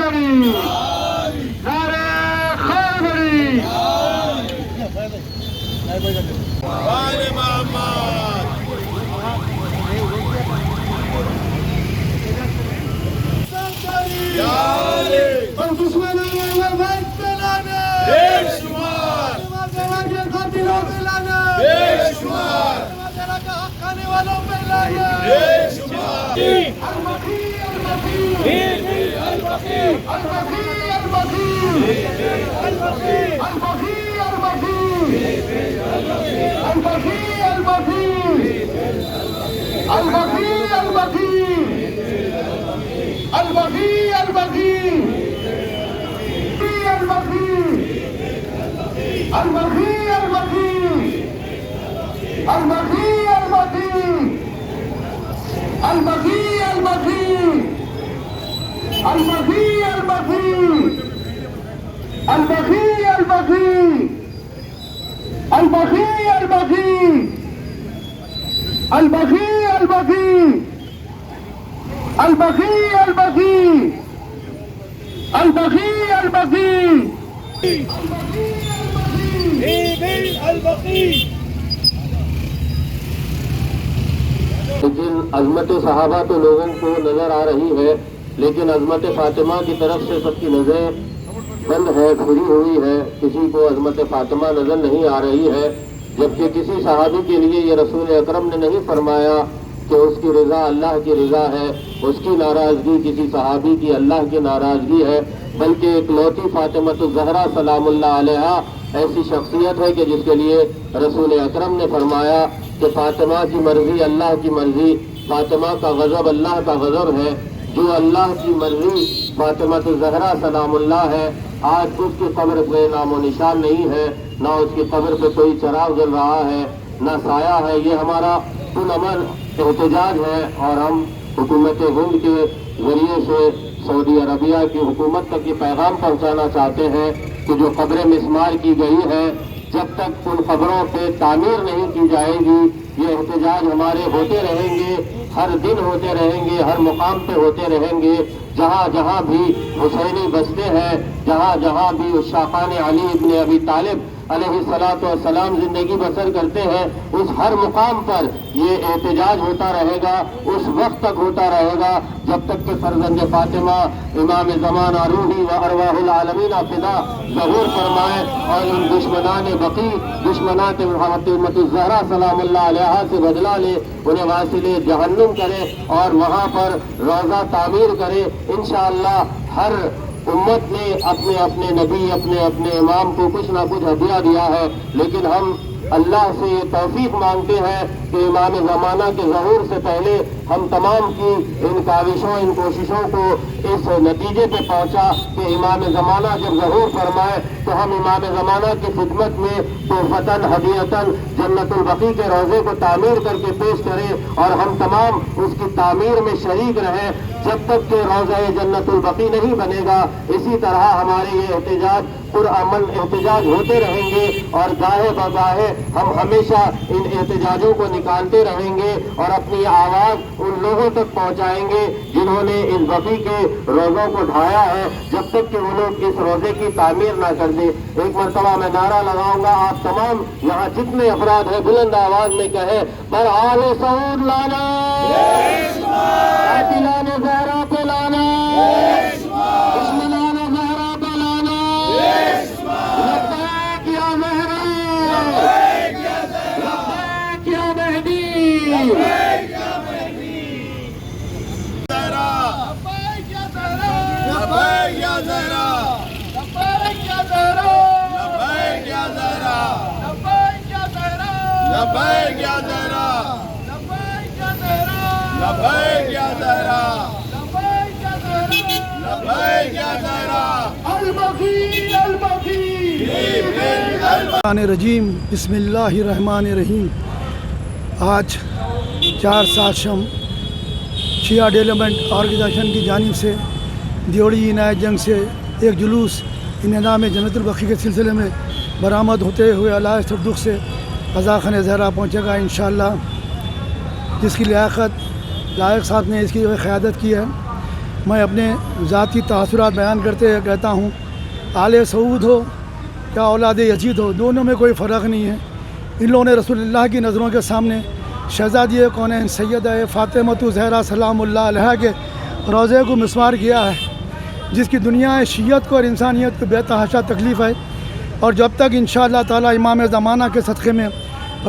بری، نعرہ خیر بری۔ لیکن عظمت صحابہ تو لوگوں کو نظر آ رہی ہے، لیکن عظمت فاطمہ کی طرف سے سب کی نظریں بند ہے، کھلی ہوئی ہے، کسی کو عظمت فاطمہ نظر نہیں آ رہی ہے، جبکہ کسی صحابی کے لیے یہ رسول اکرم نے نہیں فرمایا کہ اس کی رضا اللہ کی رضا ہے، اس کی ناراضگی کسی صحابی کی اللہ کی ناراضگی ہے، بلکہ اکلوتی فاطمۃ الزہرا سلام اللہ علیہا ایسی شخصیت ہے کہ جس کے لیے رسول اکرم نے فرمایا کہ فاطمہ کی مرضی اللہ کی مرضی، فاطمہ کا غضب اللہ کا غضب ہے۔ جو اللہ کی مرضی فاطمۃ الزہرا سلام اللہ ہے، آج اس کی قبر پہ نام و نشان نہیں ہے، نہ اس کی قبر پہ کوئی چراغ جل رہا ہے، نہ سایہ ہے۔ یہ ہمارا پرامن احتجاج ہے، اور ہم حکومت ہند کے ذریعے سے سعودی عربیہ کی حکومت تک یہ پیغام پہنچانا چاہتے ہیں کہ جو قبریں مسمار کی گئی ہے، جب تک ان قبروں پہ تعمیر نہیں کی جائے گی، یہ احتجاج ہمارے ہوتے رہیں گے، ہر دن ہوتے رہیں گے، ہر مقام پہ ہوتے رہیں گے۔ جہاں جہاں بھی حسینی بستے ہیں، جہاں جہاں بھی عشاقان علی ابن ابی طالب علیہ الصلاۃ والسلام زندگی بسر کرتے ہیں، اس ہر مقام پر یہ احتجاج ہوتا رہے گا، اس وقت تک ہوتا رہے گا جب تک کہ فرزند فاطمہ امام زمانہ روحی و ارواح العالمین فدا ظہور فرمائے اور ان دشمنان بقی، دشمنات فاطمۃ الزہرا سلام اللہ علیہا سے بدلہ لے، انہیں واصل جہنم کرے اور وہاں پر روضہ تعمیر کرے۔ انشاءاللہ ہر امت نے اپنے اپنے نبی، اپنے اپنے امام کو کچھ نہ کچھ ہدیہ دیا ہے، لیکن ہم اللہ سے یہ توفیق مانگتے ہیں کہ امام زمانہ کے ظہور سے پہلے ہم تمام کی ان کاوشوں، ان کوششوں کو اس نتیجے پہ پہنچا کہ امام زمانہ جب ظہور فرمائے تو ہم امام زمانہ کی خدمت میں تحفتاً ہدیتاً جنت البقیع کے روضے کو تعمیر کر کے پیش کریں، اور ہم تمام اس کی تعمیر میں شریک رہیں جب تک کہ روضہ جنت البقیع نہیں بنے گا۔ اسی طرح ہمارے یہ احتجاج پرامن احتجاج ہوتے رہیں گے، اور گاہے بگاہے ہم ہمیشہ ان احتجاجوں کو نکالتے رہیں گے اور اپنی آواز ان لوگوں تک پہنچائیں گے جنہوں نے اس بقیع کے روزوں کو ڈھایا ہے، جب تک کہ وہ لوگ اس روزے کی تعمیر نہ کر دیں۔ ایک مرتبہ میں نعرہ لگاؤں گا، آپ تمام یہاں جتنے افراد ہیں بلند آواز میں کہیں، بر آل سعود لانا، قاتلان زہرا پہ لانا، دشمنان زہرا پہ لانا، لبیک یا مہدی، لبیک یا مہدی، لبیک یا زہرا، لبیک یا زہرا، لبیک یا زہرا، لبیک یا زہرا، لبیک یا زہرا، لبیک یا زہرا، لبیک یا زہرا، لبیک یا زہرا، لبیک یا زہرا، البقیع البقیع الرحمن الرحیم، بسم اللہ الرحمن الرحیم۔ آج 4/7 شم شیعہ ڈیولپمنٹ آرگنائزیشن کی جانب سے دیوڑی عنایت جنگ سے ایک جلوس انعام جنت البقیع کے سلسلے میں برآمد ہوتے ہوئے علائے صدق سے قزاخانہ زہرا پہنچے گا انشاءاللہ، جس کی لائق صاحب نے اس کی قیادت کی ہے۔ میں اپنے ذاتی تاثرات بیان کرتے ہوئے کہتا ہوں، آل سعود ہو یا اولاد یزید ہو، دونوں میں کوئی فرق نہیں ہے۔ ان لوگوں نے رسول اللہ کی نظروں کے سامنے شہزادی کونین سیدہ فاطمۃ الزہرا سلام اللہ علیہا کے روضے کو مسمار کیا ہے، جس کی دنیا شیعت کو اور انسانیت کو بے تحاشا تکلیف ہے، اور جب تک انشاءاللہ تعالی امام زمانہ کے صدقے میں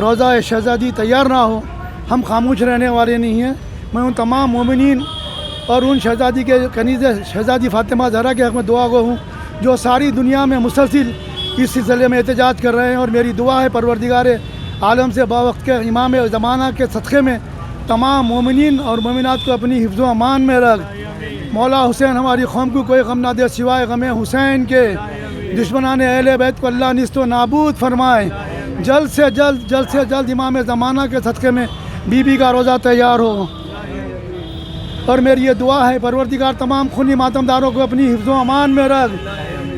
روضہ شہزادی تیار نہ ہو، ہم خاموش رہنے والے نہیں ہیں۔ میں ان تمام مومنین اور ان شہزادی کے کنیز شہزادی فاطمہ زہرا کے حق میں دعا گو ہوں جو ساری دنیا میں مسلسل اس سلسلے میں احتجاج کر رہے ہیں، اور میری دعا ہے پروردگار عالم سے باوقت کے امام زمانہ کے صدقے میں تمام مومنین اور مومنات کو اپنی حفظ و امان میں رکھ۔ مولا حسین ہماری قوم کو کوئی غم نہ دے سوائے غم حسین کے، دشمنان اہل بیت کو اللہ نیست و نابود فرمائے۔ جلد سے جلد امام زمانہ کے صدقے میں بی بی کا روزہ تیار ہو، اور میری یہ دعا ہے پروردگار تمام خونی ماتمداروں کو اپنی حفظ و امان میں رکھ،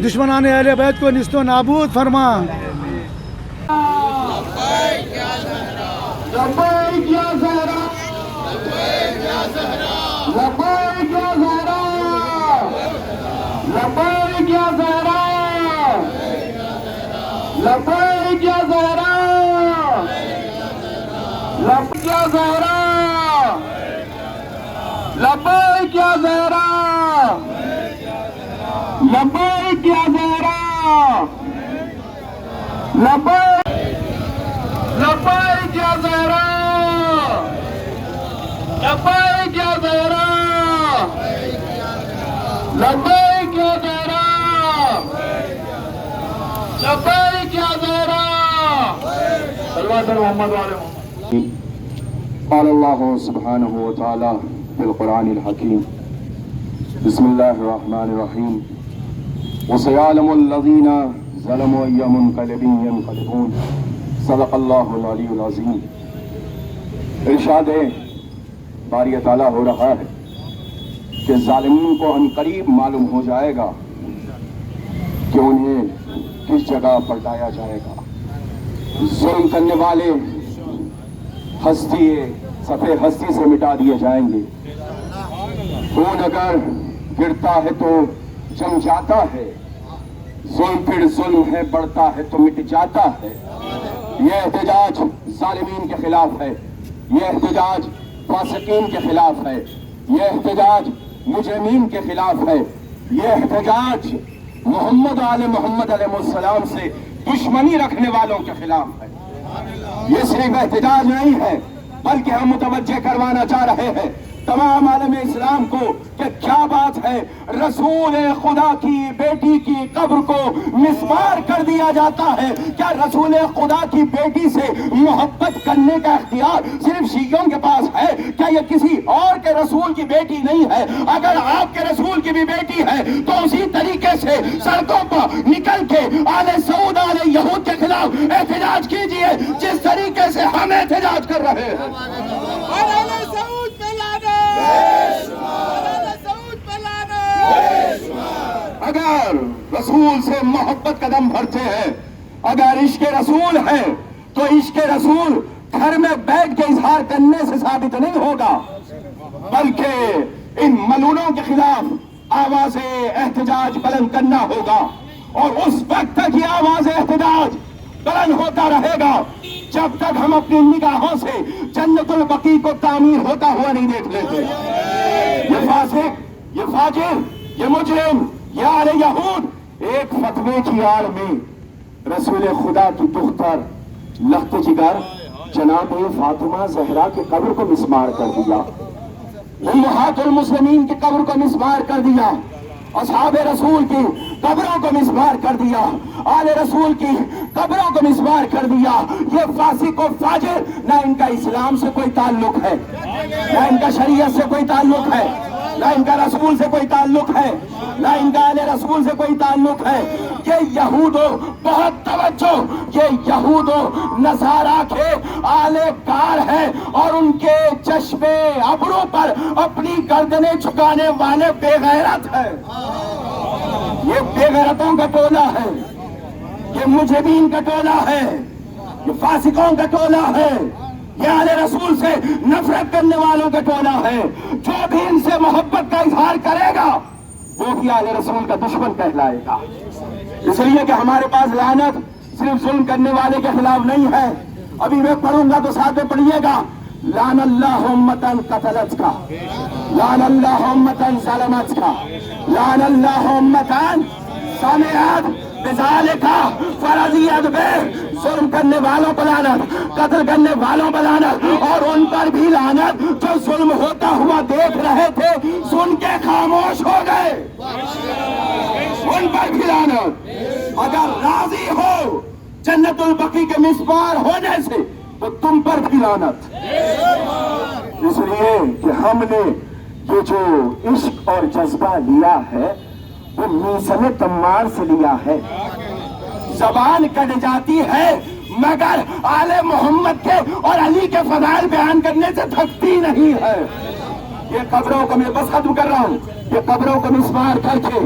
دشمنان اہل بیت کو نیست و نابود فرما۔ لبیک یا زہرا، لبیک یا زہرا، لبیک یا زہرا، لبیک یا زہرا، لبیک یا زہرا، لبیک یا زہرا، لبیک یا زہرا، لبیک لبیک یا زہرا، لبیک یا زہرا، لبیک یا زہرا، لبیک یا زہرا۔ صلوات محمد علیہ وسلم۔ قال اللہ سبحانہ وتعالی فی القرآن الحکیم، بسم اللہ الرحمن الرحیم، وسيعلم الذین ظلموا أي منقلب ينقلبون، صدق اللہ العلی العظیم۔ ارشاد باری تعالیٰ ہو رہا ہے کہ ظالمین کو ان قریب معلوم ہو جائے گا کہ انہیں کس جگہ پلٹایا جائے گا۔ ظلم کرنے والے صفحے ہستی سے مٹا دیے جائیں گے۔ خون اگر گرتا ہے تو جم جاتا ہے، ظلم پھر ظلم ہے، بڑھتا ہے تو مٹ جاتا ہے۔ یہ احتجاج ظالمین کے خلاف ہے، یہ احتجاج فاسقین کے خلاف ہے، یہ احتجاج مجرمین کے خلاف ہے، یہ احتجاج محمد آل محمد علیہ السلام سے دشمنی رکھنے والوں کے خلاف ہے۔ یہ صرف احتجاج نہیں ہے بلکہ ہم متوجہ کروانا چاہ رہے ہیں تمام عالم اسلام کو کہ کیا بات ہے، رسول خدا کی بیٹی کی قبر کو مسمار کر دیا جاتا ہے۔ کیا رسول خدا کی بیٹی سے محبت کرنے کا اختیار صرف شیعوں کے پاس ہے؟ کیا یہ کسی اور کے رسول کی بیٹی نہیں ہے؟ اگر آپ کے رسول کی بھی بیٹی ہے تو اسی طریقے سے سڑکوں پر نکل کے آل سعود آل یہود کے خلاف احتجاج کیجئے جس طریقے سے ہم احتجاج کر رہے ہیں۔ اگر رسول سے محبت قدم بھرتے ہیں، اگر عشق رسول ہے تو عشق رسول گھر میں بیٹھ کے اظہار کرنے سے ثابت نہیں ہوگا، بلکہ ان ملعونوں کے خلاف آواز احتجاج بلند کرنا ہوگا، اور اس وقت تک یہ آواز احتجاج بلند ہوتا رہے گا جب تک ہم اپنی نگاہوں سے جنت البقیع کو تعمیر ہوتا ہوا نہیں دیکھ لیتے۔ یہ فاسق، یہ فاجر، یہ مجرم، یہ آل یہود ایک فتوے کی آڑ میں رسول خدا کی دختر لخت جگر جناب فاطمہ زہرا کی قبر کو مسمار کر دیا، امہات المسلمین کی قبر کو مسمار کر دیا، اصحاب رسول کی قبروں کو مسمار کر دیا، آل رسول کی قبروں کو مسمار کر دیا۔ یہ فاسق و فاجر، نہ ان کا اسلام سے کوئی تعلق ہے، نہ ان کا شریعت سے کوئی تعلق ہے، نہ ان کا رسول سے کوئی تعلق ہے، نہ ان کا آل رسول سے کوئی تعلق ہے۔ یہ یہودو بہت توجہ، یہ یہودو نصارہ کے آلے کار ہے، اور ان کے چشمے ابرو پر اپنی گردنیں جھکانے والے بے غیرت ہیں۔ یہ بے غیرتوں کا ٹولہ ہے، یہ مجرمین کا ٹولہ ہے، یہ فاسقوں کا ٹولہ ہے، یہ آل رسول سے نفرت کرنے والوں کا ٹولہ ہے. جو بھی ان سے محبت کا اظہار کرے گا وہ بھی آل رسول کا دشمن کہلائے گا. اس لیے کہ ہمارے پاس لعنت صرف ظلم کرنے والے کے خلاف نہیں ہے. ابھی میں پڑھوں گا تو ساتھ میں پڑھیے گا. لعن اللہ امتن قتلت کا، لعن اللہ امتن ظلمت کا، لعن اللہ امتن سمعت بذالک فرضیت بے. ظلم کرنے والوں پر لعنت، قتل کرنے والوں پر لعنت، اور ان پر بھی لعنت جو ظلم ہوتا ہوا دیکھ رہے تھے، سن کے خاموش ہو گئے. ان پر بھی لعنت. اگر راضی ہو جنت البقیع کے مسمار ہونے سے تو تم پر بھی لعنت. اس لیے کہ ہم نے یہ جو عشق اور جذبہ لیا ہے وہ میسن تمار سے لیا ہے. زبان کٹ جاتی ہے مگر آل محمد کے اور علی کے فضائل بیان کرنے سے تھکتی نہیں ہے. یہ قبروں کو میں بس ختم کر رہا ہوں. یہ قبروں کو مسمار کر کے،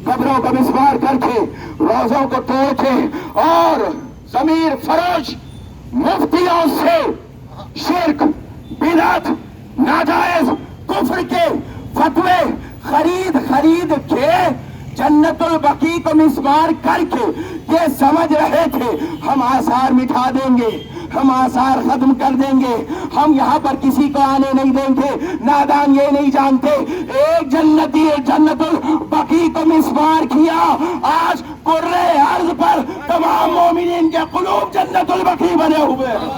قبروں کو مسمار کر کے، روزوں کو توڑ کے اور ضمیر فروش مفتیوں سے شرک، بدعت، ناجائز کفر کے فتوے خرید کے جنت البقیع کو مسمار کر کے یہ سمجھ رہے تھے ہم آثار مٹھا دیں گے، ہم آثار ختم کر دیں گے، ہم یہاں پر کسی کو آنے نہیں دیں گے. نادان یہ نہیں جانتے ایک جنتی جنت البقیع کو مسمار کیا. آج کرۂ ارض پر تمام مومنین کے قلوب جنت البقیع بنے ہوئے ہیں.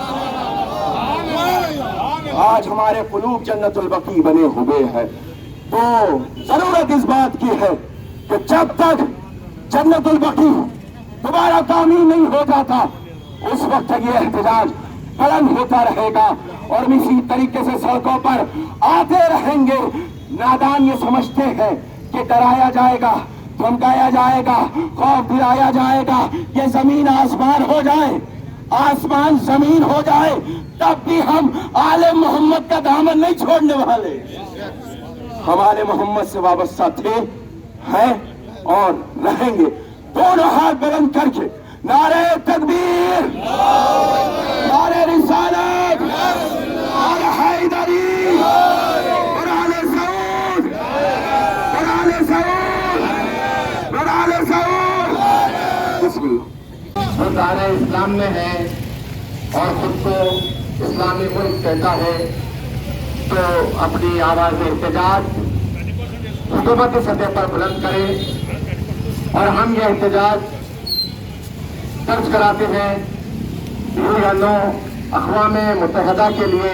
آج ہمارے قلوب جنت البقیع بنے ہوئے ہیں. تو ضرورت اس بات کی ہے کہ جب تک جنت البقیع دوبارہ تعمیر نہیں ہو جاتا اس وقت تک یہ احتجاج بلند ہوتا رہے گا اور ہم اسی طریقے سے سڑکوں پر آتے رہیں گے. نادان یہ سمجھتے ہیں کہ ڈرایا جائے گا، دھمکایا جائے گا، خوف دلایا جائے گا، یہ زمین آسمان ہو جائے، آسمان زمین ہو جائے، تب بھی ہم آل محمد کا دامن نہیں چھوڑنے والے. ہم آل محمد سے وابستہ تھے، ہیں اور رہیں گے. دونوں ہاتھ بلند کر کے نعرہ تکبیر، نعرہ رسالت، نعرہ حیدری، قرآن سعود، قرآن سعود، قرآن سعود. بسم اللہ. جو دائرہ اسلام میں ہے اور خود کو اسلامی ملک کہتا ہے تو اپنی آواز احتجاج حکومتی سطح پر بلند کرے. اور ہم یہ احتجاج درج کراتے ہیں یونینوں اقوام متحدہ کے لیے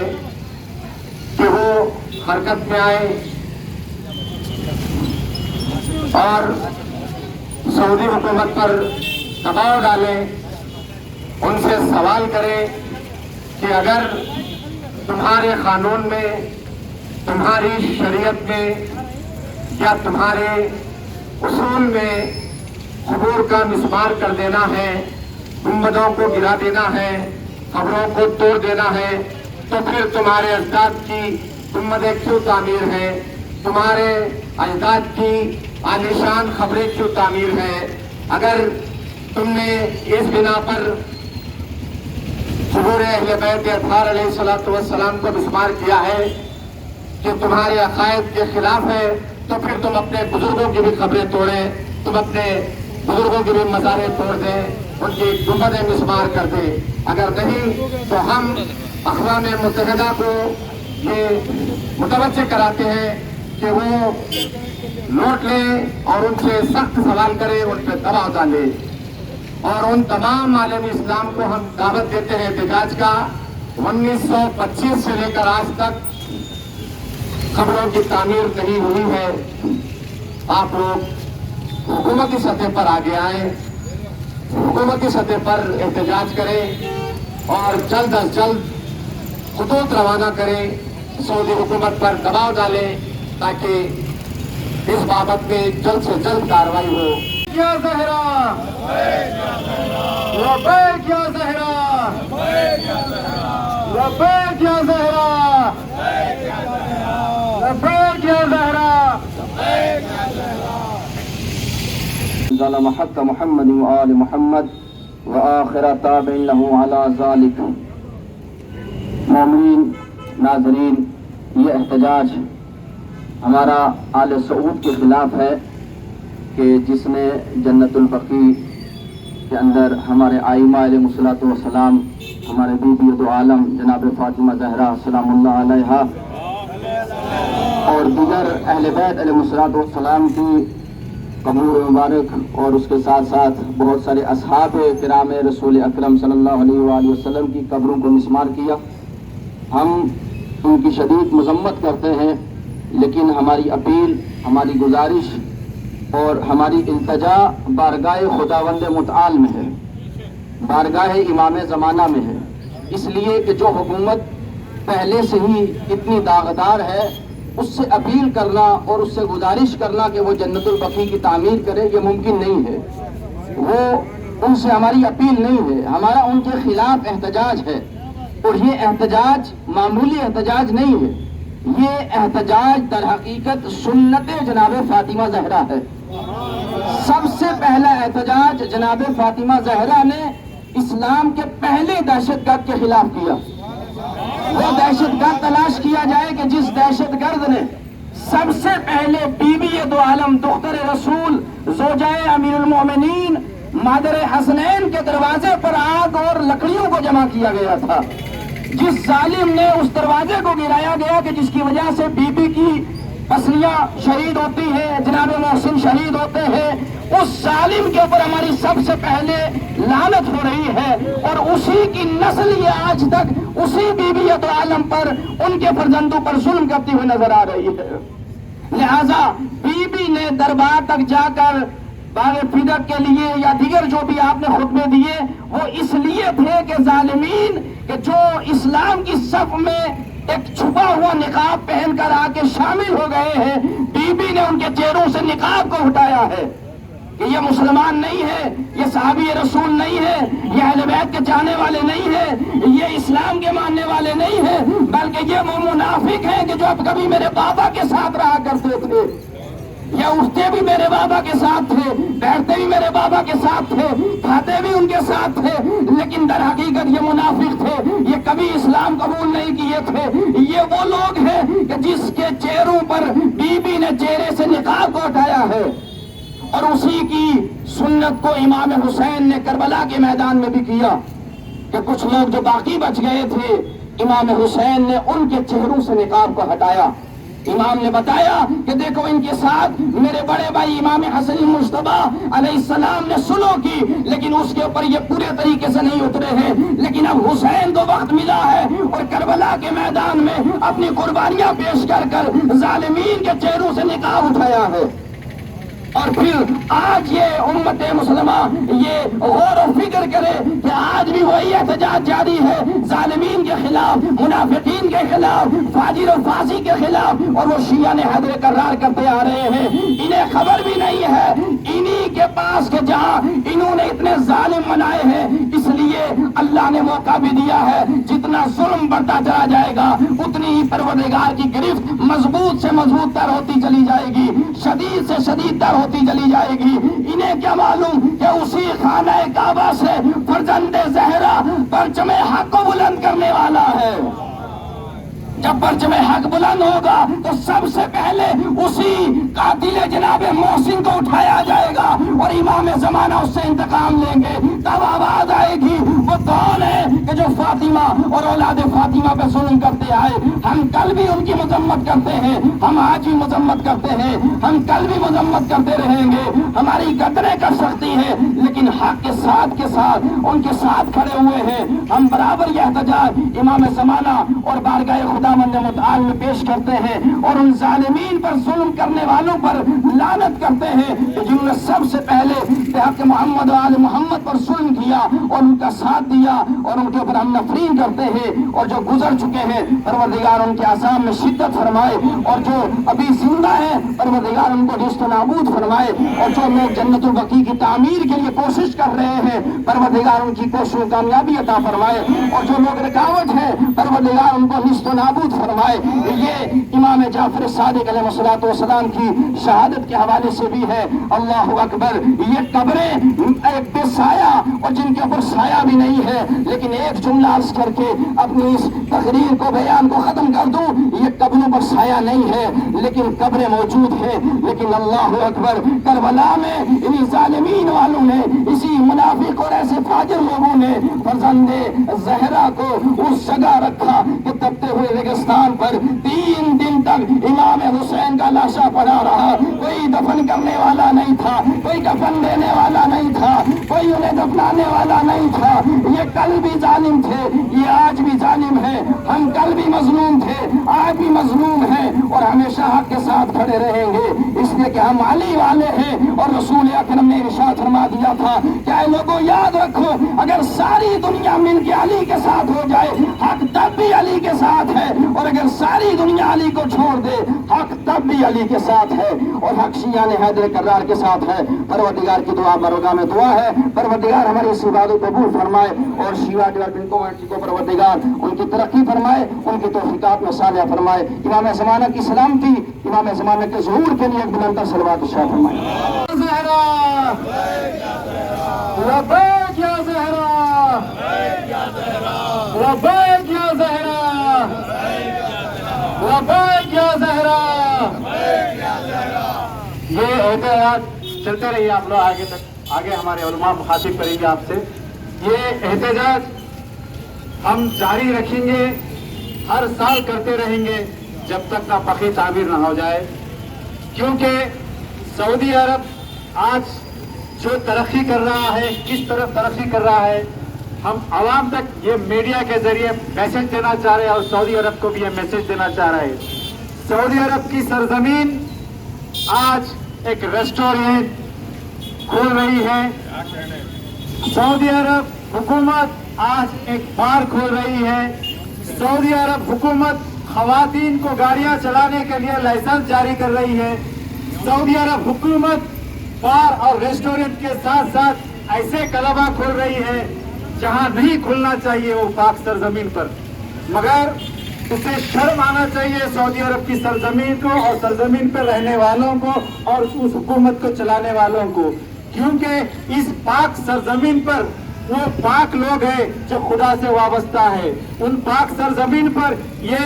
کہ وہ حرکت میں آئے اور سعودی حکومت پر دباؤ ڈالیں، ان سے سوال کریں کہ اگر تمہارے قانون میں، تمہاری شریعت میں یا تمہارے اصول میں قبور کا مسمار کر دینا ہے، گنبدوں کو گرا دینا ہے، قبروں کو توڑ دینا ہے، تو پھر تمہارے اجداد کی گنبدیں کیوں تعمیر ہیں؟ تمہارے اجداد کی عالیشان قبریں کیوں تعمیر ہیں؟ اگر تم نے اس بنا پر قبور اہل بیت اطہار علیہ الصلوۃ والسلام کو مسمار کیا ہے کہ تمہارے عقائد کے خلاف ہے، تو پھر تم اپنے بزرگوں کی بھی قبریں توڑیں، تم اپنے بزرگوں کی بھی مزاریں توڑ دیں، ان کی گنبدیں مسمار کر دیں. اگر نہیں تو ہم اقوام متحدہ کو یہ متوجہ کراتے ہیں کہ وہ نوٹ لیں اور ان سے سخت سوال کریں، ان پہ دباؤ ڈالیں. اور ان تمام عالم اسلام کو ہم دعوت دیتے ہیں احتجاج کا. 1925 سے لے کر آج تک قبروں کی تعمیر نہیں ہوئی ہے. آپ لوگ حکومتی سطح پر آگے آئیں، حکومتی سطح پر احتجاج کریں اور جلد از جلد خطوط روانہ کریں، سعودی حکومت پر دباؤ ڈالیں تاکہ اس بابت میں جلد سے جلد کارروائی ہو. یا زہرا لبیک یا زہرا، لبیک یا زہرا، لبیک یا زہرا. ظلم حق محمد وآل محمد وآخر تابع له على ذلك. مومنین ناظرین، یہ احتجاج ہمارا آل سعود کے خلاف ہے کہ جس نے جنت البقیع کے اندر ہمارے آئمہ علیہ الصلوۃ والسلام، ہمارے بیبی دو عالم جناب فاطمہ زہرا سلام اللہ علیہا اور دیگر اہل بیت علیہ الصلوۃ والسلام کی قبور مبارک اور اس کے ساتھ ساتھ بہت سارے اصحاب کرام رسول اکرم صلی اللہ علیہ وآلہ وسلم کی قبروں کو مسمار کیا. ہم ان کی شدید مذمت کرتے ہیں، لیکن ہماری اپیل، ہماری گزارش اور ہماری التجا بارگاہ خداوند متعال میں ہے، بارگاہ امام زمانہ میں ہے. اس لیے کہ جو حکومت پہلے سے ہی اتنی داغدار ہے، اس سے اپیل کرنا اور اس سے گزارش کرنا کہ وہ جنت البقیع کی تعمیر کرے، یہ ممکن نہیں ہے. وہ ان سے ہماری اپیل نہیں ہے، ہمارا ان کے خلاف احتجاج ہے. اور یہ احتجاج معمولی احتجاج نہیں ہے، یہ احتجاج در حقیقت سنت جناب فاطمہ زہرا ہے. سب سے پہلا احتجاج جناب فاطمہ زہرا نے اسلام کے پہلے دہشت گرد کے خلاف کیا. وہ دہشت گرد تلاش کیا جائے کہ جس دہشت گرد نے سب سے پہلے بی بی دو عالم دختر رسول زوجہ امیر المومنین مادر حسنین کے دروازے پر آگ اور لکڑیوں کو جمع کیا گیا تھا، جس ظالم نے اس دروازے کو گرایا گیا کہ جس کی وجہ سے بی بی کی پسلیاں شہید ہوتی ہیں، جناب محسن شہید ہوتے ہیں، اس ظالم کے اوپر ہماری سب سے پہلے لعنت ہو رہی ہے. اور اسی کی نسل یہ آج تک اسی بی بی دو عالم پر، ان کے فرزندوں پر ظلم کرتی ہوئی نظر آ رہی ہے. لہذا بی بی نے دربار تک جا کر باغ فدق کے لیے یا دیگر جو بھی آپ نے خطبے دیے، وہ اس لیے تھے کہ ظالمین کہ جو اسلام کی صف میں ایک چھپا ہوا نقاب پہن کر آ کے شامل ہو گئے ہیں، بی بی نے ان کے چہروں سے نقاب کو ہٹایا ہے کہ یہ مسلمان نہیں ہے، یہ صحابی رسول نہیں ہے، یہ اہل بیت کے چاہنے والے نہیں ہیں، یہ اسلام کے ماننے والے نہیں ہیں، بلکہ یہ وہ منافق ہیں کہ جو اب کبھی میرے بابا کے ساتھ رہا کرتے تھے، یہ اٹھتے بھی میرے بابا کے ساتھ تھے، بیٹھتے بھی میرے بابا کے ساتھ تھے، کھاتے بھی ان کے ساتھ تھے، لیکن در حقیقت یہ منافق تھے، یہ کبھی اسلام قبول نہیں کیے تھے. یہ وہ لوگ ہیں کہ جس کے چہروں پر بی بی نے چہرے سے نقاب کو اٹھایا ہے. اور اسی کی سنت کو امام حسین نے کربلا کے میدان میں بھی کیا کہ کچھ لوگ جو باقی بچ گئے تھے، امام حسین نے ان کے چہروں سے نقاب کو ہٹایا. امام نے بتایا کہ دیکھو ان کے ساتھ میرے بڑے بھائی امام حسن مجتبیٰ علیہ السلام نے سلو کی، لیکن اس کے اوپر یہ پورے طریقے سے نہیں اترے ہیں. لیکن اب حسین کو وقت ملا ہے اور کربلا کے میدان میں اپنی قربانیاں پیش کر کر ظالمین کے چہروں سے نقاب اٹھایا ہے. اور پھر آج یہ امت مسلمہ یہ غور و فکر کرے کہ آج بھی وہی احتجاج جاری ہے ظالمین کے خلاف، منافقین کے خلاف، فاجر و فاسق کے خلاف، اور وہ شیعہ نے حیدر کرار کرتے آ رہے ہیں. انہیں خبر بھی نہیں ہے انہی کے پاس کہ جہاں انہوں نے اتنے ظالم بنائے ہیں، اس لیے اللہ نے موقع بھی دیا ہے. جتنا ظلم بڑھتا چلا جائے گا اتنی ہی پروردگار کی گرفت مضبوط سے مضبوط تر ہوتی چلی جائے گی، شدید سے شدید تر ہوتی چلی جائے گی. انہیں کیا معلوم کہ اسی خانہ کعبہ سے فرزند زہرا پرچم حق کو بلند کرنے والا ہے. جب پرچم حق بلند ہوگا تو سب سے پہلے اسی قاتل جناب محسن کو اٹھایا جائے گا اور امام زمانہ اس سے انتقام لیں گے. تب آواز آئے گی وہ کون ہے کہ جو فاطمہ اور اولاد فاطمہ پہ ظلم کرتے آئے. ہم کل بھی ان کی مذمت کرتے ہیں، ہم آج بھی مذمت کرتے ہیں، ہم کل بھی مذمت کرتے رہیں گے. ہماری قدریں کر سکتی ہیں، لیکن حق کے ساتھ ان کے ساتھ کھڑے ہوئے ہیں. ہم برابر یہ احتجاج امام زمانہ اور بارگاہ خداوند متعال میں پیش کرتے ہیں اور ان ظالمین پر ظلم کرنے والوں پر لعنت کرتے ہیں کہ جنہوں نے سب سے پہلے حق محمد و آل محمد پر ظلم کیا اور ان کا ساتھ دیا، اور ان کے اوپر ہم نفرین کرتے ہیں. اور جو گزر چکے ہیں پروردگار ان کے عذاب میں شدت فرمائے، اور جو ابھی زندہ ہیں پروردگار ان کو نیست و نابود فرمائے. اور جو لوگ جنت البقیع کی تعمیر کے لیے کوشش کر رہے ہیں پروردگار ان کی کوششوں کو کامیابی عطا فرمائے، اور جو لوگ رکاوٹ ہیں پروردگار ان کو نیست و نابود فرمائے. یہ امام جعفر صادق علیہ الصلوۃ والسلام کی شہادت کے حوالے سے بھی ہے. اللہ اکبر. یہ قبریں ایک بے سایہ اور جن کے اوپر سایہ بھی نہیں ہے، لیکن ایک جملہ عرض کر کے اپنی اس تقریر کو بیان کو ختم کر دوں، یہ قبروں پر سایہ نہیں ہے لیکن قبریں موجود ہیں، لیکن اللہ اکبر، کربلا میں انہی ظالمین والوں نے، اسی منافق اور ایسے فاجر لوگوں نے فرزند زہرا کو اس جگہ رکھا کہ تپتے ہوئے ریگستان پر 3 دن تک امام حسین کا لاشا پڑا رہا، کوئی دفن کرنے والا نہیں تھا، کوئی کفن دینے والا نہیں تھا، کوئی انہیں دفنانے والا نہیں تھا۔ یہ کل بھی ظالم تھے، یہ آج بھی ظالم ہے، ہم کل بھی مظلوم تھے، آج بھی مظلوم ہیں اور ہمیشہ حق کے ساتھ کھڑے رہیں گے، اس لیے کہ ہم علی والے ہیں۔ اور رسول اکرم نے ارشاد فرما دیا تھا کہ اے لوگوں یاد رکھو، اگر ساری دنیا مل کے علی کے ساتھ ہو جائے، حق تب بھی علی کے ساتھ ہے، اور اگر ساری دنیا علی کو چھوڑ دے، حق تب بھی علی کے ساتھ ہے، اور حق شیعہ نے حیدر کرار کے ساتھ ہے۔ پروردگار کی دعا بارگاہ میں دعا ہے، پروردگار ہماری اس عبادت کو قبول فرمائے، اور شیعہ ڈیولپمنٹ کمیٹی کو پروردگار ان کی ترقی فرمائے، ان کی توفیقات میں صالحہ فرمائے۔ امام زمانہ کی سلامتی، امام زمانہ کے ظہور کے لیے ایک بلند صلوات ارشاد فرمائے۔ زہرا لبیک یا زہرا، لبیک یا زہرا، لبیک یا زہرا۔ یہ احتجاج چلتے رہیے آپ لوگ آگے تک، آگے ہمارے علماء مخاطب کریں گے آپ سے۔ یہ احتجاج ہم جاری رکھیں گے، ہر سال کرتے رہیں گے جب تک نہ پکی تعمیر نہ ہو جائے، کیونکہ سعودی عرب آج جو ترقی کر رہا ہے، کس طرف ترقی کر رہا ہے، ہم عوام تک یہ میڈیا کے ذریعے میسج دینا چاہ رہے ہیں، اور سعودی عرب کو بھی یہ میسج دینا چاہ رہے ہیں۔ سعودی عرب کی سرزمین آج ایک ریسٹورینٹ کھول رہی ہے، سعودی عرب حکومت آج ایک بار کھول رہی ہے، سعودی عرب حکومت خواتین کو گاڑیاں چلانے کے لیے لائسنس جاری کر رہی ہے، سعودی عرب حکومت بار اور ریسٹورینٹ کے ساتھ ساتھ ایسے کلبہ کھول رہی ہے جہاں نہیں کھلنا چاہیے وہ پاک سرزمین پر، مگر اسے شرم آنا چاہیے سعودی عرب کی سرزمین کو اور سرزمین پر رہنے والوں کو اور اس حکومت کو چلانے والوں کو، کیونکہ اس پاک سرزمین پر وہ پاک لوگ ہیں جو خدا سے وابستہ ہے، ان پاک سرزمین پر یہ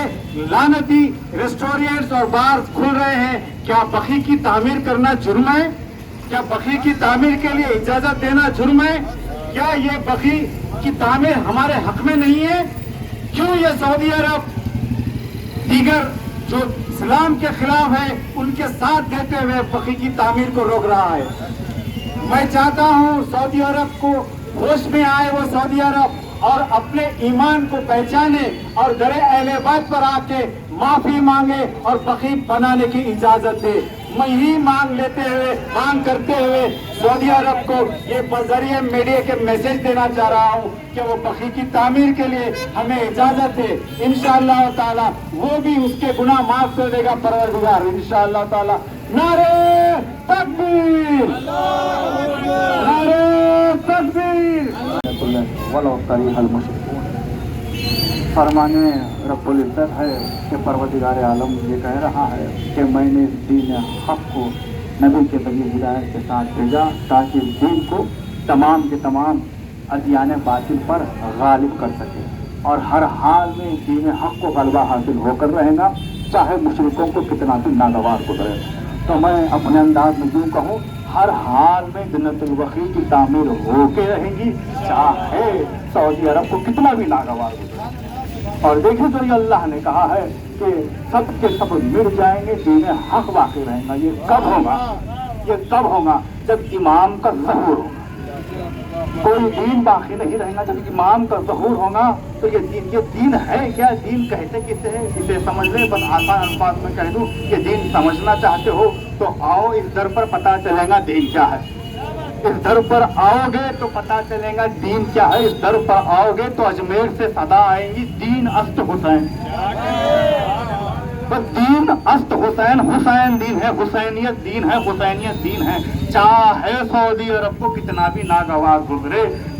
لعنتی ریسٹورینٹس اور بار کھل رہے ہیں۔ کیا بقی کی تعمیر کرنا جرم ہے؟ کیا بقی کی تعمیر کے لیے اجازت دینا جرم ہے؟ کیا یہ بقی کی تعمیر ہمارے حق میں نہیں ہے؟ کیوں یہ سعودی عرب دیگر جو اسلام کے خلاف ہے ان کے ساتھ دیتے ہوئے بقی کی تعمیر کو روک رہا ہے؟ میں چاہتا ہوں سعودی عرب کو ہوش میں آئے، وہ سعودی عرب اور اپنے ایمان کو پہچانے اور در اہل بیت پر آ کے معافی مانگے اور بقی بنانے کی اجازت دے۔ میں یہی مانگ کرتے ہوئے سعودی عرب کو یہ بذریعہ میڈیا کے میسج دینا چاہ رہا ہوں کہ وہ بقی کی تعمیر کے لیے ہمیں اجازت دے، انشاءاللہ تعالی وہ بھی اس کے گناہ معاف کر دے گا پروردگار، انشاءاللہ تعالی۔ نعرہ تکبیر، نعرہ تکبیر۔ ولو کریہ المشرکون۔ فرمان رب العزت ہے کہ پروردگار عالم یہ کہہ رہا ہے کہ میں نے دین حق کو نبی کے ذریعے ہدایت کے ساتھ بھیجا تاکہ دین کو تمام کے تمام ادیان باطل پر غالب کر سکے، اور ہر حال میں دین حق کو غلبہ حاصل ہو کر رہے گا، چاہے مشرکوں کو کتنا بھی ناگوار گزرے۔ تو میں اپنے انداز میں یوں کہوں، ہر حال میں جنت البقیع کی تعمیر ہو کے رہے گی، چاہے سعودی عرب کو کتنا بھی ناگوار گزرے۔ اور دیکھیں تو یہ اللہ نے کہا ہے کہ سب کے سب مل جائیں گے، دین حق باقی رہے گا۔ یہ کب ہوگا؟ یہ تب ہوگا جب امام کا ظہور ہوگا۔ کوئی دین باقی نہیں رہے گا جب امام کا ظہور ہوگا۔ تو یہ دین ہے کیا؟ دین کہتے کسے ہیں؟ اسے سمجھ لیں، بس آسان الفاظ میں کہہ دوں کہ دین سمجھنا چاہتے ہو تو آؤ اس در پر، پتہ چلے گا دین کیا ہے۔ اس در پر آؤ گے تو پتہ چلے گا دین کیا ہے۔ اس در پر آؤ گے تو اجمیر سے صدا آئیں گی، دین است حسین، بس دین است حسین، حسین دین ہے، حسینیت دین ہے، حسینیت دین ہے۔ چاہے سعودی عرب کو کتنا بھی ناگوار گزرے،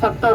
70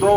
2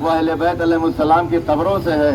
وہ اہل بیت علیہ السلام کی قبروں سے ہے.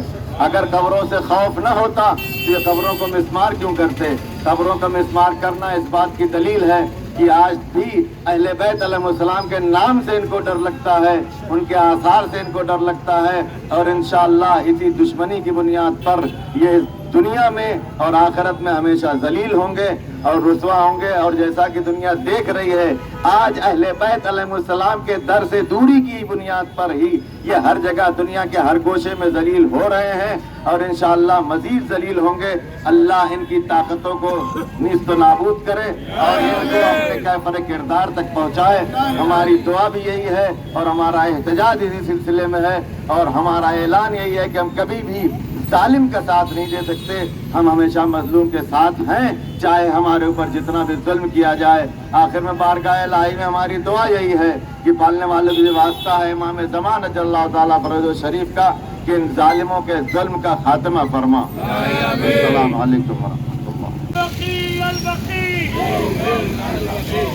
اگر قبروں سے خوف نہ ہوتا تو یہ قبروں کو مسمار کیوں کرتے؟ قبروں کا مسمار کرنا اس بات کی دلیل ہے کہ آج بھی اہل بیت علیہ السلام کے نام سے ان کو ڈر لگتا ہے, ان کے آثار سے ان کو ڈر لگتا ہے, اور انشاءاللہ اسی دشمنی کی بنیاد پر یہ دنیا میں اور آخرت میں ہمیشہ ذلیل ہوں گے اور رسوا ہوں گے. اور جیسا کہ دنیا دیکھ رہی ہے آج اہل بیت علیہ السلام کے در سے دوری کی بنیاد پر ہی یہ ہر جگہ دنیا کے ہر گوشے میں ذلیل ہو رہے ہیں, اور انشاءاللہ مزید ذلیل ہوں گے. اللہ ان کی طاقتوں کو نیست و نابود کرے اور ان کو اپنے کیفر کردار تک پہنچائے. ہماری دعا بھی یہی ہے اور ہمارا احتجاج اسی سلسلے میں ہے, اور ہمارا اعلان یہی ہے کہ ہم کبھی بھی ظالم کا ساتھ نہیں دے سکتے. ہم ہمیشہ مظلوم کے ساتھ ہیں, چاہے ہمارے اوپر جتنا بھی ظلم کیا جائے. آخر میں بارگاہ الہی میں ہماری دعا یہی ہے کہ پالنے والوں کی واسطہ ہے امام زمان اجل اللہ تعالیٰ فرج و شریف کا کہ ان ظالموں کے ظلم کا خاتمہ فرما. السلام علیکم ورحمۃ اللہ.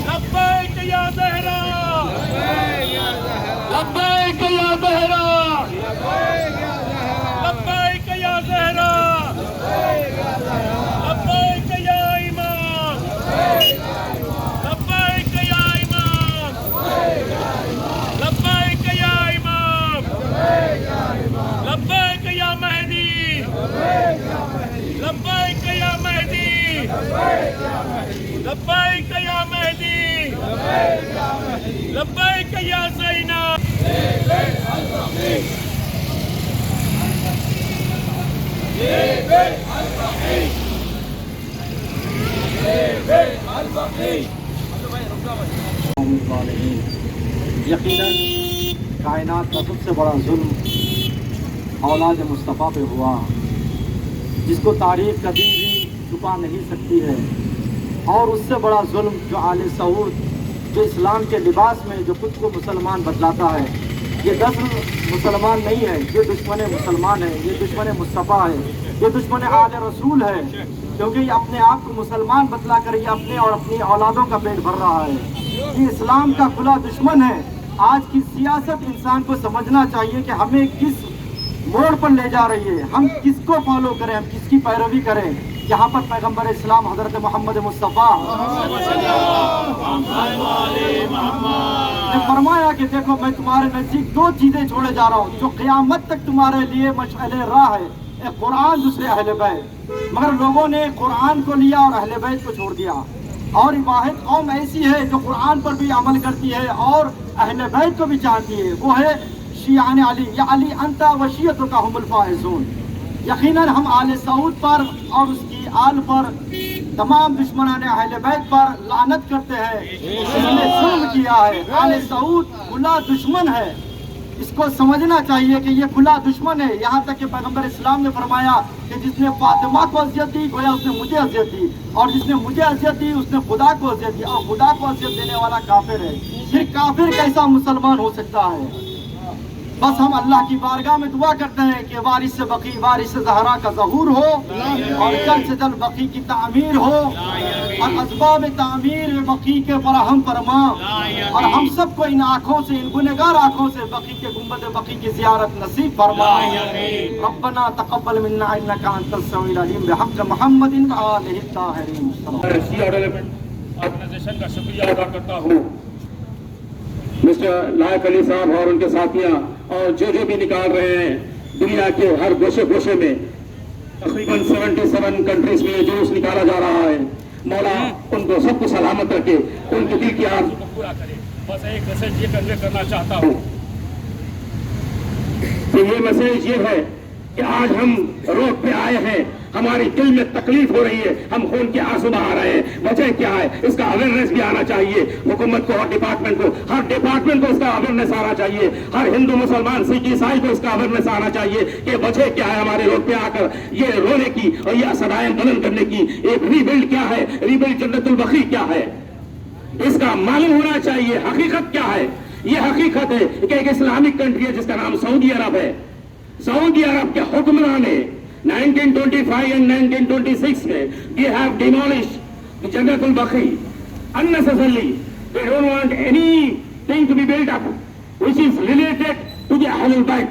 لبیک یا زہرا, لبیک یا زہرا, لبیک یا زہرا, لبیک یا امام, لبیک یا امام, لبیک یا امام, لبیک یا مہدی, لبیک یا مہدی, لبیک یا مہدی, لبیک یا زینب. یقیناً کائنات کا سب سے بڑا ظلم اولاد مصطفیٰ پہ ہوا, جس کو تاریخ کبھی بھی چھپا نہیں سکتی ہے. اور اس سے بڑا ظلم جو آل سعود, جو اسلام کے لباس میں جو خود کو مسلمان بتلاتا ہے, یہ دشمن مسلمان نہیں ہے, یہ دشمن مسلمان ہے, یہ دشمن مصطفیٰ ہے, یہ دشمن آل رسول ہے, کیونکہ یہ اپنے آپ کو مسلمان بتلا کر یہ اپنے اور اپنی اولادوں کا پیٹ بھر رہا ہے. یہ اسلام کا کھلا دشمن ہے. آج کی سیاست انسان کو سمجھنا چاہیے کہ ہمیں کس موڑ پر لے جا رہی ہے, ہم کس کو فالو کریں, ہم کس کی پیروی کریں. یہاں پر پیغمبر اسلام حضرت محمد مصطفیٰ نے فرمایا کہ دیکھو میں تمہارے نزدیک دو چیزیں چھوڑے جا رہا ہوں جو قیامت تک تمہارے لیے مشعل راہ ہے, ایک قرآن, دوسرے اہل بیت. مگر لوگوں نے قرآن کو لیا اور اہل بیت کو چھوڑ دیا. اور واحد قوم ایسی ہے جو قرآن پر بھی عمل کرتی ہے اور اہل بیت کو بھی چاہتی ہے, وہ ہے شیعان علی, یا علی انت و شیعتک هم الفائزون. یقیناً ہم آل سعود پر اور اس کی آل پر, تمام دشمنان اہل بیت پر لعنت کرتے ہیں. اس نے ظلم کیا ہے. آل سعود کھلا دشمن ہے, اس کو سمجھنا چاہیے کہ یہ کھلا دشمن ہے. یہاں تک کہ پیغمبر اسلام نے فرمایا کہ جس نے فاطمہ کو اذیت دی گویا اس نے مجھے اذیت دی, اور جس نے مجھے اذیت دی اس نے خدا کو اذیت دی, اور خدا کو اذیت دینے والا کافر ہے. پھر کافر کیسا مسلمان ہو سکتا ہے؟ بس ہم اللہ کی بارگاہ میں دعا کرتے ہیں کہ وارث بقی, وارث زہرا کا ظہور ہو, اور جلد سے جلد بقی کی تعمیر ہو, اور اسباب تعمیر بقی کے فراہم فرما, اور ہم سب کو ان آنکھوں سے, ان گنہگار آنکھوں سے بقی کے گنبد بقی کی زیارت نصیب فرما. ربنا تقبل منا انک انت السمیع العلیم بحق محمد و آلہ الطاہرین. آرگنائزیشن کا شکریہ ادا کرتا ہوں, مسٹر لائق علی صاحب اور ان کے ساتھیاں, اور جو بھی نکال رہے ہیں دنیا کے ہر گوشے گوشے میں. تقریباً 77 کنٹریز میں جلوس نکالا جا رہا ہے. مولا ان کو سب کو سلامت رکھے, ان کے دل کی آرزو کو پورا کرے. بس ایک میسج یہ کنوے کرنا چاہتا ہوں کہ یہ میسج یہ ہے کہ آج ہم روڈ پہ آئے ہیں, ہماری دل میں تکلیف ہو رہی ہے, ہم خون کے آنسو بہا رہے ہیں. وجہ کیا ہے؟ اس کا اویئرنیس بھی آنا چاہیے حکومت کو اور ڈپارٹمنٹ کو, ہر ڈپارٹمنٹ کو اس کا اویئرنیس آنا چاہیے, ہر ہندو مسلمان سکھ عیسائی کو اس کا اویئرنس آنا چاہیے کہ وجہ کیا ہے ہمارے روڈ پہ آ کر یہ رونے کی اور یہ صدائیں بلند کرنے کی. ایک ریبلڈ کیا ہے, ریبلڈ جنت البقیع کیا ہے, اس کا معلوم ہونا چاہیے. حقیقت کیا ہے؟ یہ حقیقت ہے کہ ایک اسلامک کنٹری ہے جس کا نام سعودی عرب ہے. سعودی عرب کے حکمران نے 1925 and 1926 میں they have demolished the Jannat al-Baqi unnecessarily. They don't want anything to be built up which is related to the Ahlul Bayt.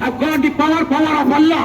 have got the power of Allah.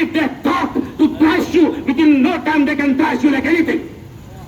If they thought to thrash you, within no time they can thrash you like anything.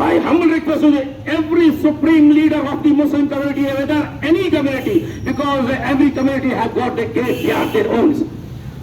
I humbly request every supreme leader of the Muslim community, whether any community, because every community has got their graveyard, their own.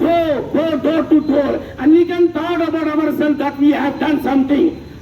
go door to door and we can thought about ourselves that we have done something.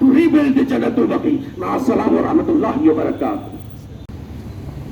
to rebuild the Jannatul Baqi. Assalamu warahmatullahi wabarakatuh.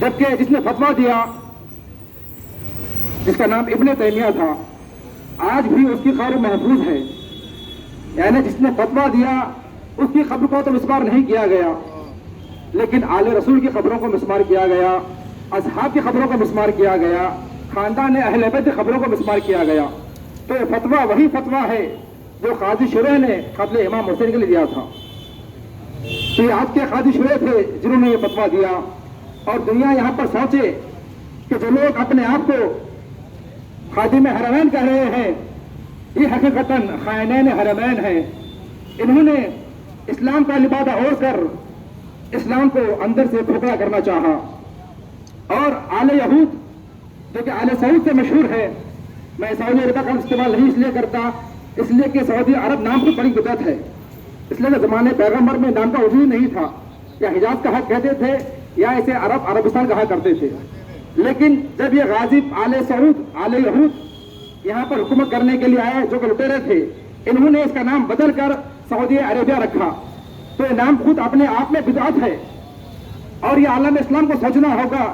جبکہ جس نے فتویٰ دیا جس کا نام ابن تیمیہ تھا آج بھی اس کی قبر محفوظ ہے. یعنی جس نے فتویٰ دیا اس کی قبر کو تو مسمار نہیں کیا گیا لیکن آل رسول کی قبروں کو مسمار کیا گیا, اصحاب کی قبروں کو مسمار کیا گیا, خاندان اہل بیت کی قبروں کو مسمار کیا گیا. تو یہ فتویٰ وہی فتویٰ ہے جو قاضی شریح نے قتل امام حسین کے لیے دیا تھا. تو یہ آپ کے قاضی شریح تھے جنہوں نے یہ فتویٰ دیا. اور دنیا یہاں پر سوچے کہ جو لوگ اپنے آپ کو خادم حرمین کہہ رہے ہیں یہ حقیقتاً خائنین حرمین ہیں. انہوں نے اسلام کا لبادہ اوڑھ کر اسلام کو اندر سے کھوکھلا کرنا چاہا. اور آل یہود جو کہ آل سعود سے مشہور ہے, میں سعودی عرب کا استعمال نہیں اس لیے کرتا اس لیے کہ سعودی عرب نام کو بڑی بدعت ہے, اس لیے کہ زمانے پیغمبر میں نام کا وجود نہیں تھا. یا حجاز کا حق کہتے تھے یا اسے عربستان کہا کرتے تھے. لیکن جب یہ غازب آل سعود آل یہود یہاں پر حکومت کرنے کے لیے آئے جو کہ لٹیرے تھے, انہوں نے اس کا نام بدل کر سعودی عربیہ رکھا. تو یہ نام خود اپنے آپ میں بدعت ہے. اور یہ عالم اسلام کو سوچنا ہوگا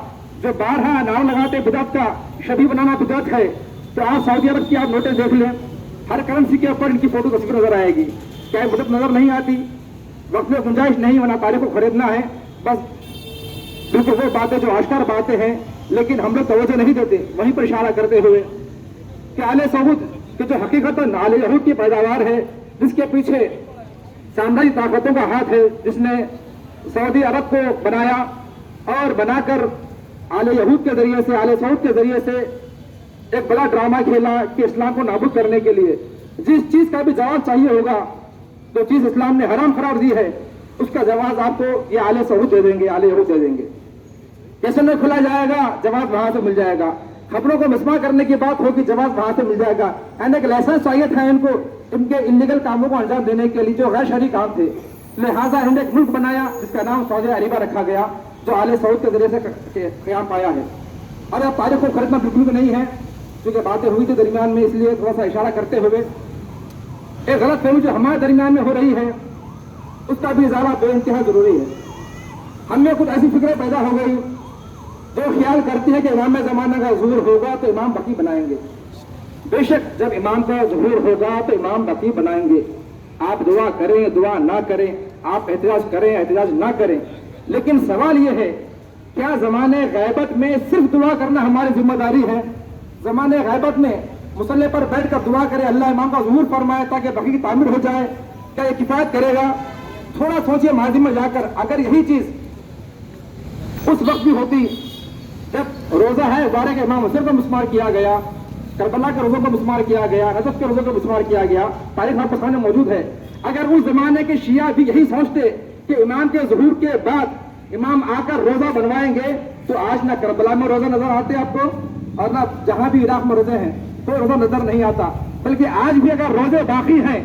جو بارہا نام لگاتے بدعت کا شبیہ بنانا بدعت ہے. تو آج سعودی عرب کی آپ نوٹس دیکھ لیں, ہر کرنسی کے اوپر ان کی فوٹو تصویر نظر آئے گی. کیا یہ بدعت نظر نہیں آتی؟ وقت میں گنجائش نہیں ہونا, تاریخ کو خریدنا ہے بس. بالکل وہ باتیں جو آشکار باتیں ہیں لیکن ہم لوگ توجہ نہیں دیتے, وہیں پر اشارہ کرتے ہوئے کہ آل سعود کہ جو حقیقتاً آل یہود کی پیداوار ہے, جس کے پیچھے سامراجی طاقتوں کا ہاتھ ہے, جس نے سعودی عرب کو بنایا اور بنا کر آل یہود کے ذریعے سے آل سعود کے ذریعے سے ایک بڑا ڈرامہ کھیلا کہ اسلام کو نابود کرنے کے لیے جس چیز کا بھی جواز چاہیے ہوگا, جو چیز اسلام نے حرام قرار دی ہے اس کا جواز آپ کو یہ آل سعود دے دیں گے, آل یہود دے دیں گے. کیسے نہ کھلا جائے گا, جواز وہاں سے مل جائے گا. خبروں کو مسمار کرنے کی بات ہوگی, جواز وہاں سے مل جائے گا. یعنی ایک لائسنس چاہیے تھا ان کو ان کے انلیگل کاموں کو انجام دینے کے لیے جو غیر شرعی کام تھے. لہٰذا انہوں نے ایک ملک بنایا جس کا نام سعودی عربیہ رکھا گیا جو آل سعود کے ذریعے سے قیام پایا ہے. اور اب تاریخ کو خریدنا بالکل بھی نہیں ہے کیونکہ باتیں ہوئی تھی درمیان میں, اس لیے تھوڑا سا اشارہ کرتے ہوئے ایک غلط فہمی جو ہمارے درمیان میں ہو رہی ہے اس کا بھی ازالہ بے انتہا ضروری ہے. ہم میں کچھ ایسی فکریں پیدا ہو گئی جو خیال کرتی ہے کہ امام زمانہ کا ظہور ہوگا تو امام بقی بنائیں گے. بے شک جب امام کا ظہور ہوگا تو امام بقی بنائیں گے. آپ دعا کریں دعا نہ کریں, آپ احتجاج کریں احتجاج نہ کریں, لیکن سوال یہ ہے کیا زمانے غیبت میں صرف دعا کرنا ہماری ذمہ داری ہے؟ زمانے غیبت میں مصلی پر بیٹھ کر دعا کرے اللہ امام کا ظہور فرمائے تاکہ بقی کی تعمیر ہو جائے, کیا یہ کفایت کرے گا؟ تھوڑا سوچئے ماضی میں جا کر, اگر یہی چیز اس وقت بھی ہوتی جب روزہ ہے بارہ کے امام حسین کو مسمار کیا گیا, کربلا کے روزوں کو مسمار کیا گیا, نجف کے روزوں کو مسمار کیا گیا, تاریخ آپ کے سامنے موجود ہے. اگر اس زمانے کے شیعہ بھی یہی سوچتے کہ امام کے ظہور کے بعد امام آ کر روزہ بنوائیں گے تو آج نہ کربلا میں روزہ نظر آتے آپ کو اور نہ جہاں بھی عراق میں روزے ہیں کوئی روزہ نظر نہیں آتا. بلکہ آج بھی اگر روزے باقی ہیں,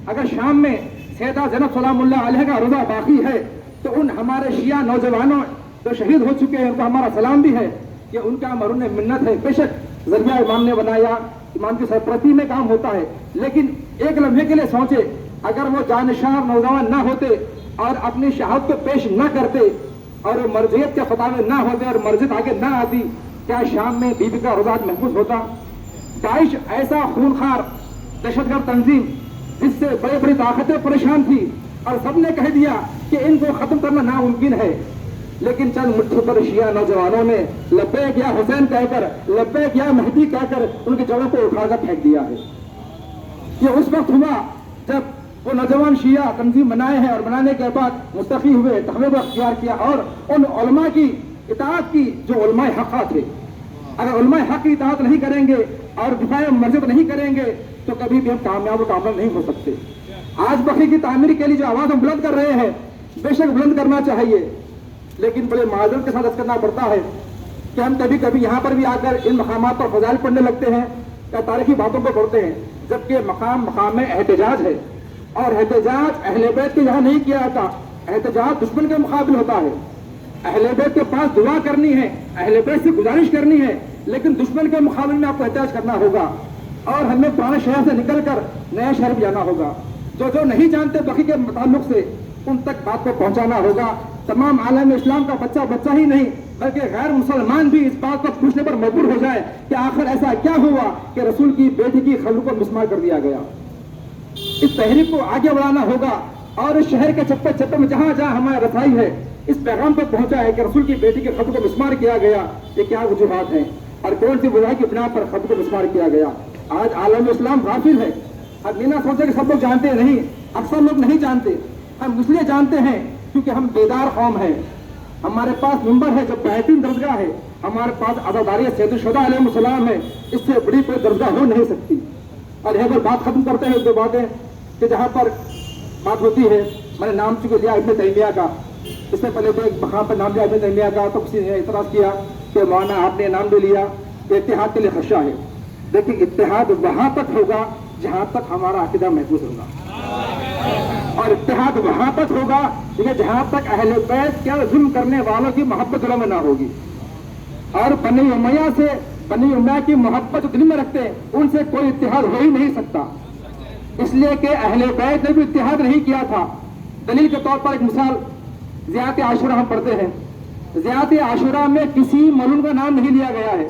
اگر شام میں سیدہ زینب سلام اللہ علیہ کا روزہ باقی ہے تو ان ہمارے شیعہ نوجوانوں جو شہید ہو چکے ہیں ان کو ہمارا سلام بھی ہے کہ ان کا مرہون منت ہے. بے شک ذریعہ امام نے بنایا, امام کی سرپرستی میں کام ہوتا ہے, لیکن ایک لمحے کے لیے سوچے اگر وہ جانشار نوجوان نہ ہوتے اور اپنی شہادت کو پیش نہ کرتے اور مرضیت کے فتاوے نہ ہوتے اور مرضیت آگے نہ آتی, کیا شام میں بی بی کا روزہ محفوظ ہوتا؟ داعش ایسا خونخوار دہشت گرد تنظیم جس سے بڑی بڑی طاقتیں پریشان تھی اور سب نے کہہ دیا کہ ان کو ختم کرنا ناممکن ہے, لیکن چند مٹھی پر شیعہ نوجوانوں نے لبیک یا حسین کہہ کر, لبیک یا مہدی کہہ کر ان کی جڑوں کو اٹھا کر پھینک دیا ہے. یہ اس وقت ہوا جب وہ نوجوان شیعہ تنظیم بنائے ہیں اور بنانے کے بعد مستقی ہوئے, تقوی کو اختیار کیا اور ان علماء کی اطاعت کی جو علماء حقہ تھے. اگر علماء حق کی اطاعت نہیں کریں گے اور دفاع مسجد نہیں کریں گے تو کبھی بھی ہم کامیاب و کامران نہیں ہو سکتے. آج بقی کی تعمیر کے لیے جو آواز ہم بلند کر رہے ہیں بے شک بلند کرنا چاہیے, لیکن بڑے معذرت کے ساتھ عرض کرنا پڑتا ہے کہ ہم کبھی کبھی یہاں پر بھی آ کر ان مقامات پر فضائل پڑھنے لگتے ہیں یا تاریخی باتوں کو پڑھتے ہیں, جبکہ مقام احتجاج ہے اور احتجاج اہل بیت کے یہاں نہیں کیا جاتا, احتجاج دشمن کے مقابل ہوتا ہے. اہل بیت کے پاس دعا کرنی ہے, اہل بیت سے گزارش کرنی ہے, لیکن دشمن کے مقابل میں آپ کو احتجاج کرنا ہوگا اور ہمیں پرانے شہر سے نکل کر نئے شہر بھی جانا ہوگا. جو نہیں جانتے بقی کے تعلق سے ان تک بات کو پہنچانا ہوگا. تمام عالم اسلام کا بچہ ہی نہیں بلکہ غیر مسلمان بھی اس بات کو پوچھنے پر مجبور ہو جائے کہ آخر ایسا کیا ہوا کہ رسول کی بیٹی کی خبر کو مسمار کر دیا گیا. اس تحریک کو آگے بڑھانا ہوگا اور اس شہر کے چپے چپے میں جہاں جہاں ہماری رسائی ہے اس پیغام پر پہنچا ہے کہ رسول کی بیٹی کی خبر کو مسمار کیا گیا. یہ کیا وجوہات ہیں اور کون سی وجہ کی بنا پر خبر کو مسمار کیا گیا. آج عالم اسلام غافل ہے. اب یہ نہ سوچے کہ سب لوگ جانتے ہیں، نہیں، اکثر لوگ نہیں جانتے. ہم اس لیے جانتے ہیں کیونکہ ہم بیدار قوم ہیں. ہمارے پاس ممبر ہے جو بہترین درجہ ہے. ہمارے پاس عزاداری سید الشہداء علیہ السلام ہے. اس سے بڑی کوئی درجہ ہو نہیں سکتی. اور یہ بات ختم کرتے ہیں دو باتیں کہ جہاں پر بات ہوتی ہے، میں نے نام چکے لیا ابن تیمیہ کا. اس سے پہلے تو ایک مقام پر نام لیا ابن تیمیہ کا تو کسی نے اعتراض کیا کہ مولانا آپ نے نام لے لیا کہ اتحاد کے لیے خدشہ ہے. لیکن اتحاد وہاں تک ہوگا جہاں تک ہمارا عقیدہ محفوظ ہوگا، اور اتحاد وہاں تک ہوگا کہ جہاں تک اہل بیت کے ظلم کرنے والوں کی محبت دلوں میں نہ ہوگی. اور بنی امیہ سے، بنی امیہ کی محبت دل میں رکھتے ہیں، ان سے کوئی اتحاد ہو ہی نہیں سکتا. اس لیے کہ اہل بیت نے بھی اتحاد نہیں کیا تھا. دلیل کے طور پر ایک مثال زیارت عاشورہ ہم پڑھتے ہیں. زیارت عاشورہ میں کسی ملعون کا نام نہیں لیا گیا ہے،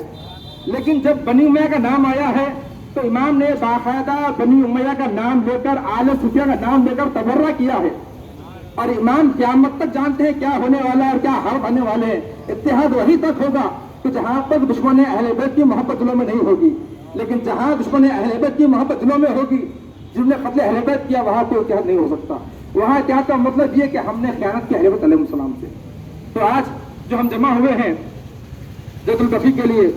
لیکن جب بنی امیہ کا نام آیا ہے تو امام نے باقاعدہ بنی امیہ کا نام لے کر آل صفیہ کا نام لے کر تبرہ کیا ہے. اور امام قیامت تک جانتے ہیں کیا ہونے والا ہے اور کیا حال آنے والے ہیں. اتحاد وہی تک ہوگا کہ جہاں تک دشمن اہل بیت کی محبت دلوں میں نہیں ہوگی. لیکن جہاں دشمن اہل بیت کی محبت دلوں میں ہوگی، جن نے قتل اہل بیت کیا، وہاں کوئی اتحاد نہیں ہو سکتا. وہاں اتحاد کا مطلب یہ کہ ہم نے خیانت کی اہل بیت علیہ السلام سے. تو آج جو ہم جمع ہوئے ہیں جد البقیع کے لیے،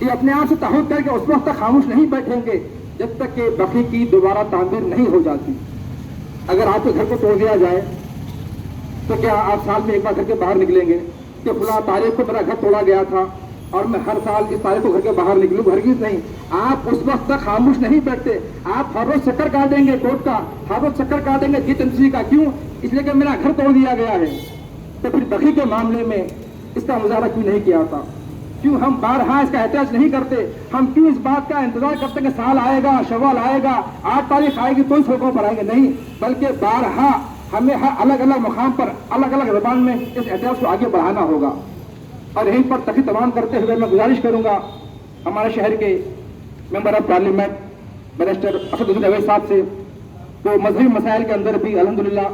یہ اپنے آپ سے تعہد کر کے اس وقت تک خاموش نہیں بیٹھیں گے جب تک کہ بقیع کی دوبارہ تعمیر نہیں ہو جاتی. اگر آپ کے گھر کو توڑ دیا جائے تو کیا آپ سال میں ایک بار گھر کے باہر نکلیں گے کہ فلاں تاریخ کو میرا گھر توڑا گیا تھا اور میں ہر سال اس تاریخ کو گھر کے باہر نکلوں؟ ہرگز نہیں. آپ اس وقت تک خاموش نہیں بیٹھتے. آپ ہر روز چکر کاٹیں گے کورٹ کا، ہر روز چکر کاٹیں گے GHMC کا. کیوں؟ اس لیے کہ میرا گھر توڑ دیا گیا ہے. تو پھر بقیع کے معاملے میں اس کا مظاہرہ کیوں نہیں کیا تھا؟ کیوں ہم بارہا اس کا احتجاج نہیں کرتے؟ ہم کیوں اس بات کا انتظار کرتے کہ سال آئے گا، شوال آئے گا، 8 تاریخ آئے گی تو اس سڑکوں پر آئیں گے؟ نہیں، بلکہ بارہا ہمیں ہر الگ الگ مقام پر الگ الگ زبان میں اس احتجاج کو آگے بڑھانا ہوگا. اور یہیں پر تقریر تمام کرتے ہوئے میں گزارش کروں گا ہمارے شہر کے member of parliament barrister Asad الدین اویس صاحب سے، وہ مذہبی مسائل کے اندر بھی الحمدللہ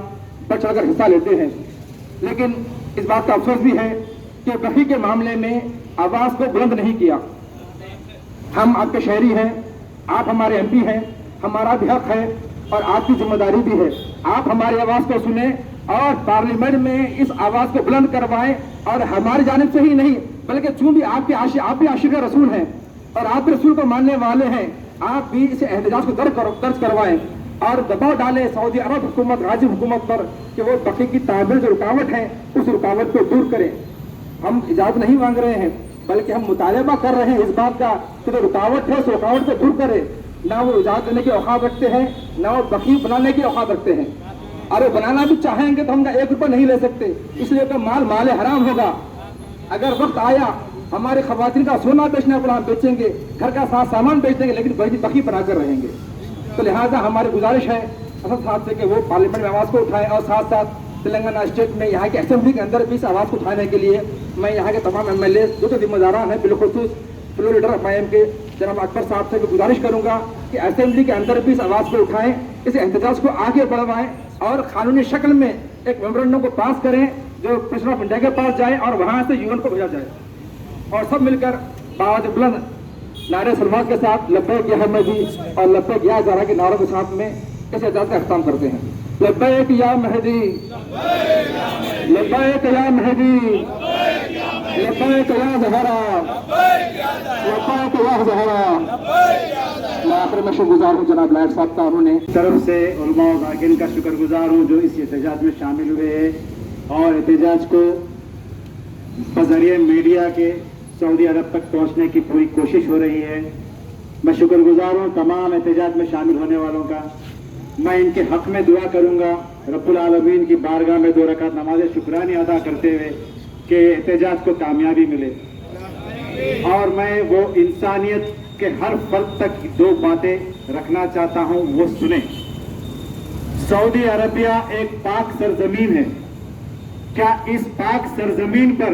بڑھ چڑھ کر حصہ لیتے ہیں. لیکن اس بات کا افسوس بھی ہے کہ بقیع کے معاملے میں آواز کو بلند نہیں کیا. ہم آپ کے شہری ہیں، آپ ہمارے MP ہیں، ہمارا بھی حق ہے اور آپ کی ذمہ داری بھی ہے. آپ ہماری آواز کو سنیں اور پارلیمنٹ میں اس آواز کو بلند کروائیں. اور ہماری جانب سے ہی نہیں بلکہ چونکہ آپ بھی عاشق رسول ہیں اور آپ بھی رسول کو ماننے والے ہیں، آپ بھی اس احتجاج کو درج کروائیں اور دباؤ ڈالیں سعودی عرب حکومت، غازی حکومت پر کہ وہ بقیع کی تعمیر جو رکاوٹ ہے اس رکاوٹ کو دور کریں. ہم اجازت نہیں مانگ رہے ہیں بلکہ ہم مطالبہ کر رہے ہیں اس بات کا کہ جو رکاوٹ ہے اس رکاوٹ کو دور کرے. نہ وہ اجازت دینے کی اوقات رکھتے ہیں، نہ وہ بقیع بنانے کی اوقات رکھتے ہیں. اور وہ بنانا بھی چاہیں گے تو ہم 1 روپیہ نہیں لے سکتے، اس لیے کہ مال حرام ہوگا. اگر وقت آیا ہماری خواتین کا سونا بیچنا پڑا ہم بیچیں گے، گھر کا سامان بیچ دیں گے، لیکن بقیع بنا کر رہیں گے. تو لہٰذا ہماری گزارش ہے اسد صاحب سے کہ وہ پارلیمنٹ میں آواز کو اٹھائیں اور ساتھ ساتھ تلنگانہ اسٹیٹ میں یہاں کی اسمبلی کے اندر بھی اس آواز کو اٹھانے کے لیے میں یہاں کے تمام MLA جو کہ ذمہ داران ہیں، بالخصوص فلور لیڈر FIM کے جناب اکبر صاحب سے بھی گزارش کروں گا کہ اسمبلی کے اندر بھی اس آواز کو اٹھائیں، اس احتجاج کو آگے بڑھوائیں اور قانونی شکل میں ایک میمورنڈم کو پاس کریں جو پریزیڈنٹ آف انڈیا کے پاس جائے اور وہاں سے UN کو بھیجا جائے. اور سب مل کر باوجھ بلند نعرے سلوات کے ساتھ لبیک یا مہدی اور لبیک یا زہرا کے نعروں کے ساتھ میں اس احتجاج کا اختتام کرتے ہیں. لبیک یا مہدی، لبیک یا مہدی، لبیک یا زہرا، لبیک یا زہرا. میں آخر میں شکر گزار ہوں جناب لائٹ صاحب کا، انہوں نے طرف سے علماء و ذاکرین کا شکر گزار ہوں جو اس احتجاج میں شامل ہوئے ہیں اور احتجاج کو بذریعہ میڈیا کے سعودی عرب تک پہنچنے کی پوری کوشش ہو رہی ہے. میں شکر گزار ہوں تمام احتجاج میں شامل ہونے والوں کا. میں ان کے حق میں دعا کروں گا رب العالمین کی بارگاہ میں 2 رکعت نماز شکرانی ادا کرتے ہوئے کہ احتجاج کو کامیابی ملے. اور میں وہ انسانیت کے ہر فرد تک 2 باتیں رکھنا چاہتا ہوں، وہ سنیں. سعودی عربیہ ایک پاک سرزمین ہے. کیا اس پاک سرزمین پر